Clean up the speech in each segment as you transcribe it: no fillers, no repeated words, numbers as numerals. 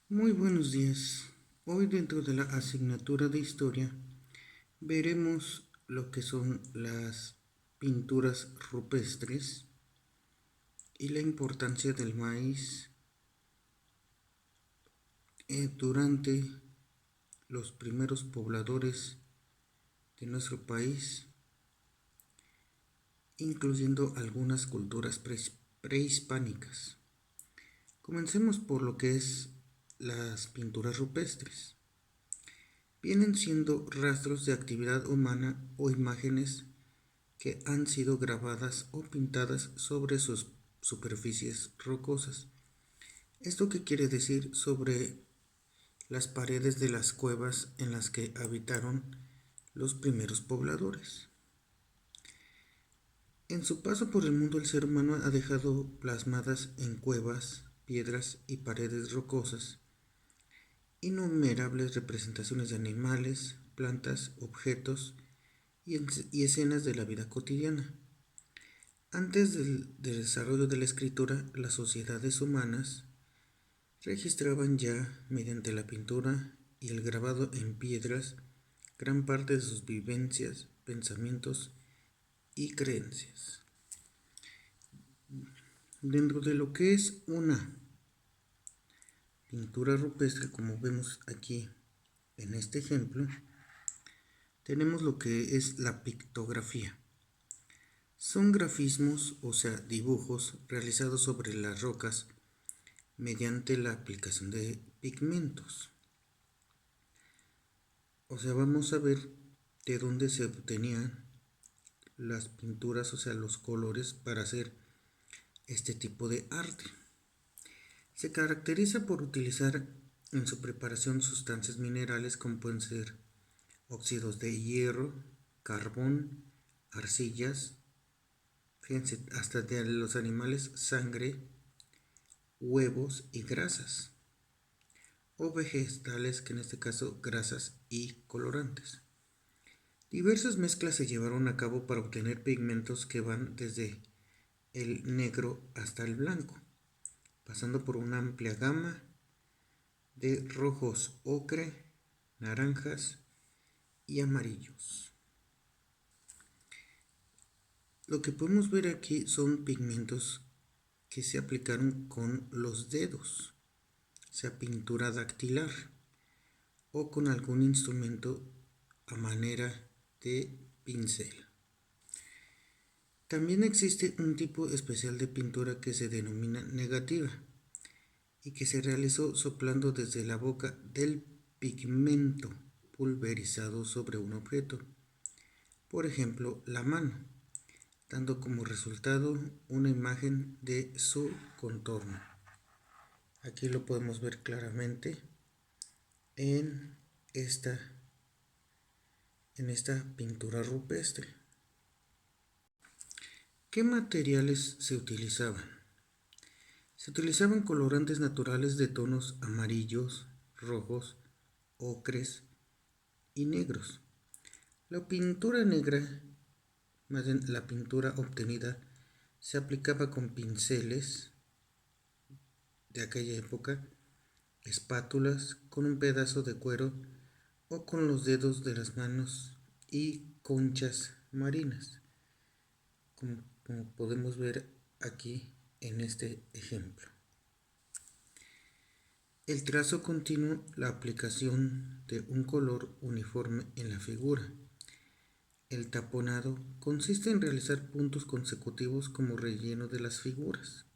Muy buenos días. Hoy dentro de la asignatura de historia veremos lo que son las pinturas rupestres y la importancia del maíz durante los primeros pobladores de nuestro país, incluyendo algunas culturas prehispánicas. Comencemos por lo que es las pinturas rupestres. Vienen siendo rastros de actividad humana o imágenes que han sido grabadas o pintadas sobre sus superficies rocosas. ¿Esto qué quiere decir? Sobre las paredes de las cuevas en las que habitaron los primeros pobladores. En su paso por el mundo, el ser humano ha dejado plasmadas en cuevas, piedras y paredes rocosas innumerables representaciones de animales, plantas, objetos y escenas de la vida cotidiana. Antes del desarrollo de la escritura, las sociedades humanas registraban ya, mediante la pintura y el grabado en piedras, gran parte de sus vivencias, pensamientos y creencias. Dentro de lo que es una pintura rupestre, como vemos aquí en este ejemplo, tenemos lo que es la pictografía. Son grafismos, o sea, dibujos realizados sobre las rocas mediante la aplicación de pigmentos. O sea, vamos a ver de dónde se obtenían las pinturas, o sea, los colores para hacer este tipo de arte. Se caracteriza por utilizar en su preparación sustancias minerales como pueden ser óxidos de hierro, carbón, arcillas, fíjense, hasta de los animales, sangre, huevos y grasas, o vegetales, que en este caso grasas y colorantes. Diversas mezclas se llevaron a cabo para obtener pigmentos que van desde el negro hasta el blanco, pasando por una amplia gama de rojos ocre, naranjas y amarillos. Lo que podemos ver aquí son pigmentos que se aplicaron con los dedos, sea pintura dactilar o con algún instrumento a manera de pincel. También existe un tipo especial de pintura que se denomina negativa y que se realizó soplando desde la boca del pigmento pulverizado sobre un objeto, por ejemplo la mano, dando como resultado una imagen de su contorno. Aquí lo podemos ver claramente en esta, pintura rupestre. ¿Qué materiales se utilizaban? Se utilizaban colorantes naturales de tonos amarillos, rojos, ocres y negros. La pintura negra, más bien la pintura obtenida, se aplicaba con pinceles de aquella época, espátulas, con un pedazo de cuero o con los dedos de las manos y conchas marinas, como podemos ver aquí en este ejemplo. El trazo continuo, la aplicación de un color uniforme en la figura. El taponado consiste en realizar puntos consecutivos como relleno de las figuras.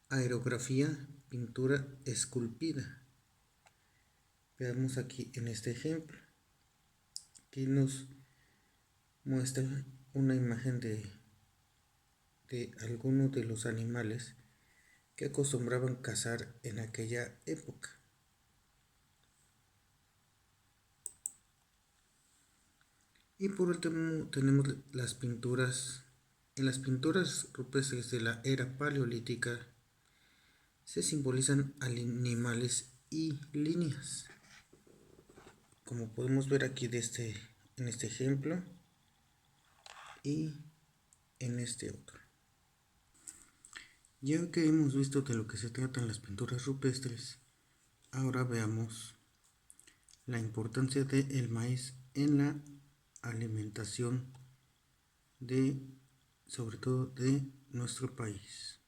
Aerografía, pintura esculpida. Veamos aquí en este ejemplo. Aquí nos muestra una imagen de algunos de los animales que acostumbraban cazar en aquella época. Y por último tenemos las pinturas. En las pinturas rupestres de la era paleolítica se simbolizan animales y líneas, como podemos ver aquí en este ejemplo y en este otro. Ya que hemos visto de lo que se tratan las pinturas rupestres, Ahora veamos la importancia del maíz en la alimentación sobre todo de nuestro país.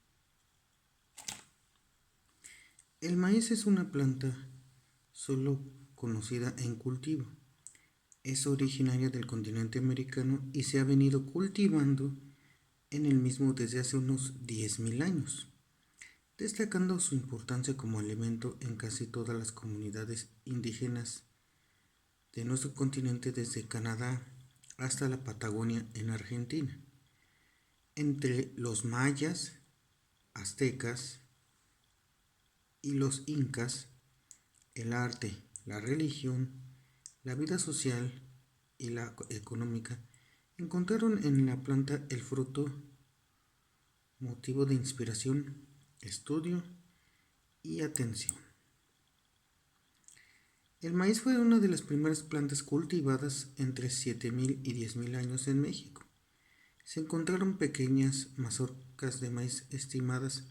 El maíz es una planta solo conocida en cultivo. Es originaria del continente americano y se ha venido cultivando en el mismo desde hace unos 10.000 años, destacando su importancia como alimento en casi todas las comunidades indígenas de nuestro continente, desde Canadá hasta la Patagonia en Argentina. Entre los mayas, aztecas y los incas, el arte, la religión, la vida social y la económica encontraron en la planta el fruto, motivo de inspiración, estudio y atención. El maíz fue una de las primeras plantas cultivadas entre 7.000 y 10.000 años en México. Se encontraron pequeñas mazorcas de maíz estimadas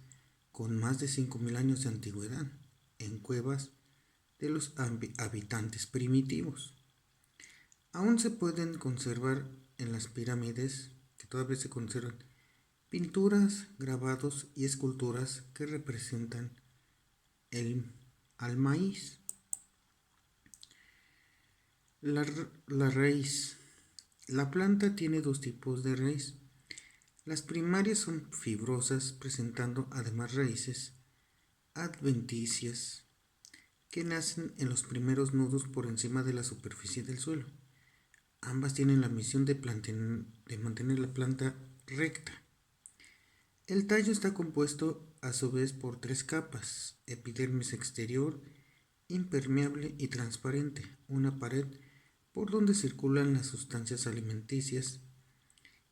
con más de 5.000 años de antigüedad en cuevas de los habitantes primitivos. Aún se pueden conservar en las pirámides, que todavía se conservan, pinturas, grabados y esculturas que representan al maíz. La raíz. La planta tiene dos tipos de raíz. Las primarias son fibrosas, presentando además raíces adventicias que nacen en los primeros nudos por encima de la superficie del suelo. Ambas tienen la misión de mantener la planta recta. El tallo está compuesto a su vez por tres capas: epidermis exterior, impermeable y transparente, una pared por donde circulan las sustancias alimenticias,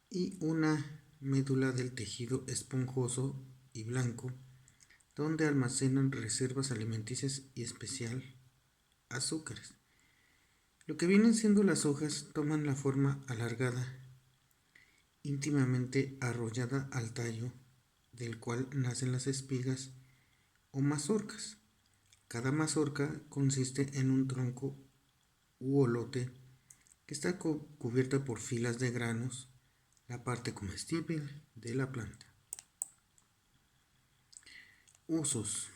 y una médula del tejido esponjoso y blanco, donde almacenan reservas alimenticias y especial azúcares. Lo que vienen siendo las hojas toman la forma alargada, íntimamente arrollada al tallo, del cual nacen las espigas o mazorcas. Cada mazorca consiste en un tronco u olote que está cubierta por filas de granos, la parte comestible de la planta. Usos.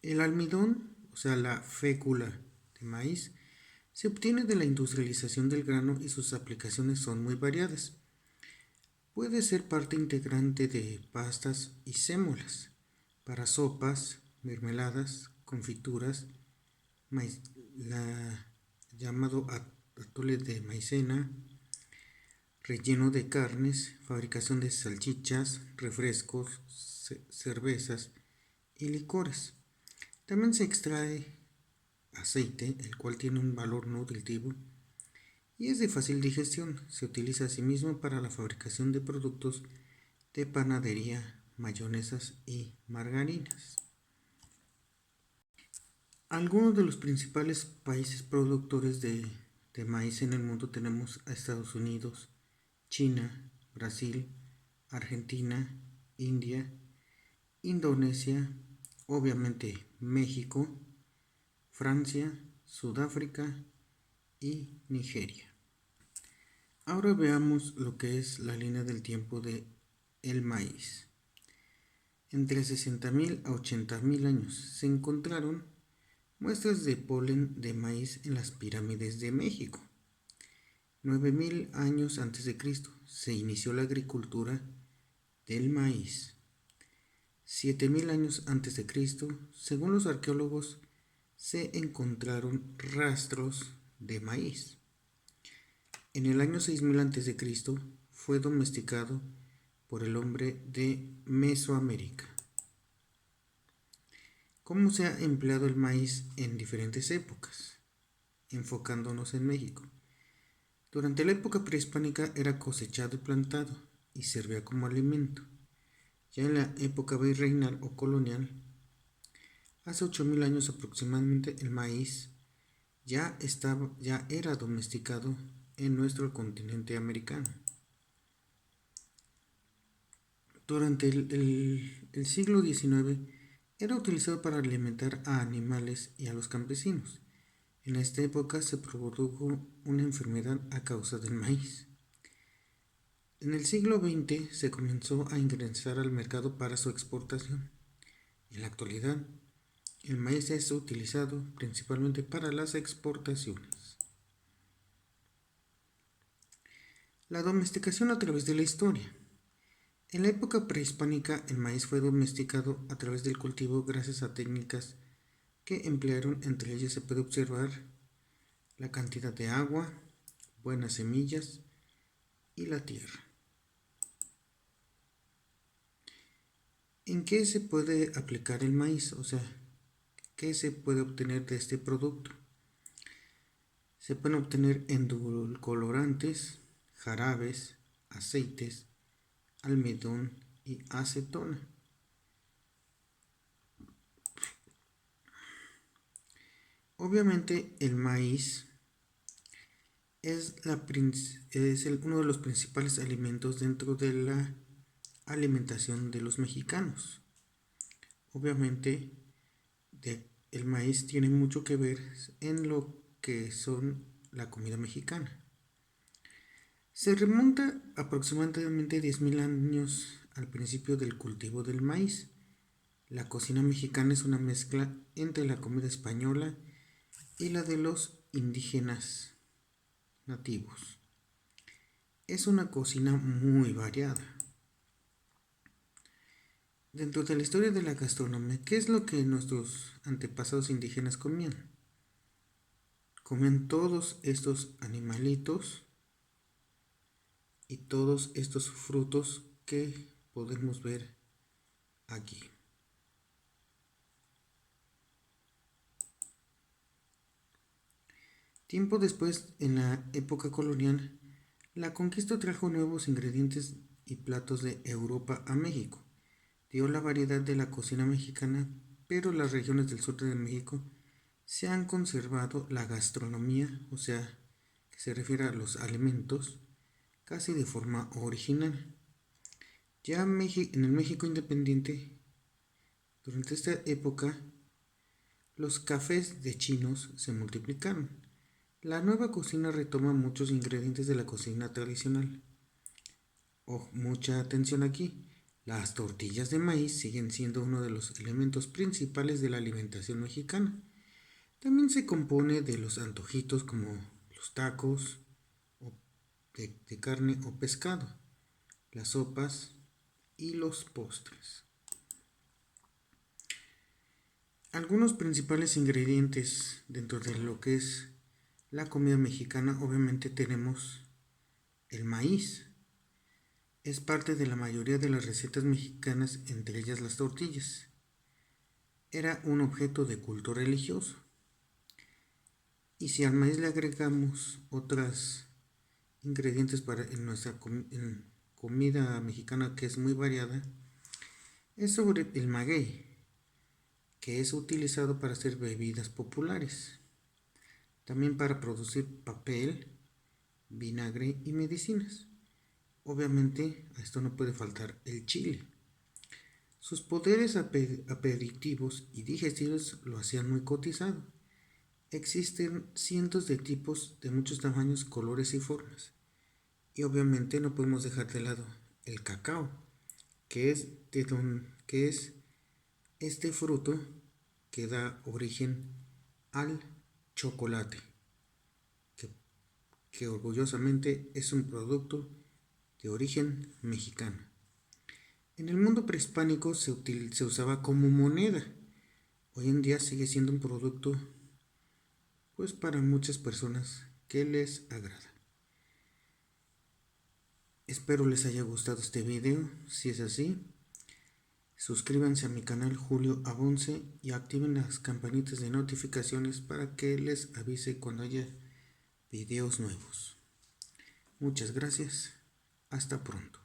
El almidón, o sea, la fécula de maíz, se obtiene de la industrialización del grano y sus aplicaciones son muy variadas. Puede ser parte integrante de pastas y sémolas, para sopas, mermeladas, confituras, llamado atole de maicena, relleno de carnes, fabricación de salchichas, refrescos, cervezas y licores. También se extrae aceite, el cual tiene un valor nutritivo y es de fácil digestión. Se utiliza asimismo para la fabricación de productos de panadería, mayonesas y margarinas. Algunos de los principales países productores de maíz en el mundo tenemos a Estados Unidos, China, Brasil, Argentina, India, Indonesia, obviamente México, Francia, Sudáfrica y Nigeria. Ahora veamos lo que es la línea del tiempo de el maíz. Entre 60.000 a 80.000 años se encontraron muestras de polen de maíz en las pirámides de México. 9.000 años antes de Cristo se inició la agricultura del maíz. 7.000 años antes de Cristo, según los arqueólogos, se encontraron rastros de maíz. En el año 6.000 a.C. fue domesticado por el hombre de Mesoamérica. ¿Cómo se ha empleado el maíz en diferentes épocas? Enfocándonos en México. Durante la época prehispánica era cosechado y plantado y servía como alimento. Ya en la época virreinal o colonial, hace 8.000 años aproximadamente, el maíz ya era domesticado en nuestro continente americano. Durante el siglo XIX Era utilizado para alimentar a animales y a los campesinos. En esta época se produjo una enfermedad a causa del maíz. En el siglo XX se comenzó a ingresar al mercado para su exportación. En la actualidad, el maíz es utilizado principalmente para las exportaciones. La domesticación a través de la historia. En la época prehispánica, el maíz fue domesticado a través del cultivo gracias a técnicas que emplearon. Entre ellas se puede observar la cantidad de agua, buenas semillas y la tierra. ¿En qué se puede aplicar el maíz? O sea, ¿qué se puede obtener de este producto? Se pueden obtener endulcorantes, jarabes, aceites, almidón y acetona. Obviamente el maíz es uno de los principales alimentos dentro de la alimentación de los mexicanos. Obviamente el maíz tiene mucho que ver en lo que son la comida mexicana. Se remonta aproximadamente 10.000 años al principio del cultivo del maíz. La cocina mexicana es una mezcla entre la comida española y la de los indígenas nativos. Es una cocina muy variada. Dentro de la historia de la gastronomía, ¿qué es lo que nuestros antepasados indígenas comían? Comían todos estos animalitos y todos estos frutos que podemos ver aquí. Tiempo después, en la época colonial, la conquista trajo nuevos ingredientes y platos de Europa a México. Dio la variedad de la cocina mexicana, pero las regiones del sur de México se han conservado la gastronomía, o sea, que se refiere a los alimentos, casi de forma original. Ya en el México independiente, durante esta época, los cafés de chinos se multiplicaron. La nueva cocina retoma muchos ingredientes de la cocina tradicional. Mucha atención aquí. Las tortillas de maíz siguen siendo uno de los elementos principales de la alimentación mexicana. También se compone de los antojitos como los tacos de carne o pescado, las sopas y los postres. Algunos principales ingredientes dentro de lo que es la comida mexicana, obviamente tenemos el maíz. Es parte de la mayoría de las recetas mexicanas, entre ellas las tortillas. Era un objeto de culto religioso. Y si al maíz le agregamos otros ingredientes en nuestra comida mexicana, que es muy variada, es sobre el maguey, que es utilizado para hacer bebidas populares, también para producir papel, vinagre y medicinas. Obviamente a esto no puede faltar el chile. Sus poderes aperitivos y digestivos lo hacían muy cotizado. Existen cientos de tipos de muchos tamaños, colores y formas. Y obviamente no podemos dejar de lado el cacao, que es este fruto que da origen al chocolate, que orgullosamente es un producto de origen mexicano. En el mundo prehispánico se usaba como moneda. Hoy en día sigue siendo un producto, pues para muchas personas, que les agrada. Espero les haya gustado este video. Si es así, suscríbanse a mi canal Julio Abonce y activen las campanitas de notificaciones para que les avise cuando haya videos nuevos. Muchas gracias. Hasta pronto.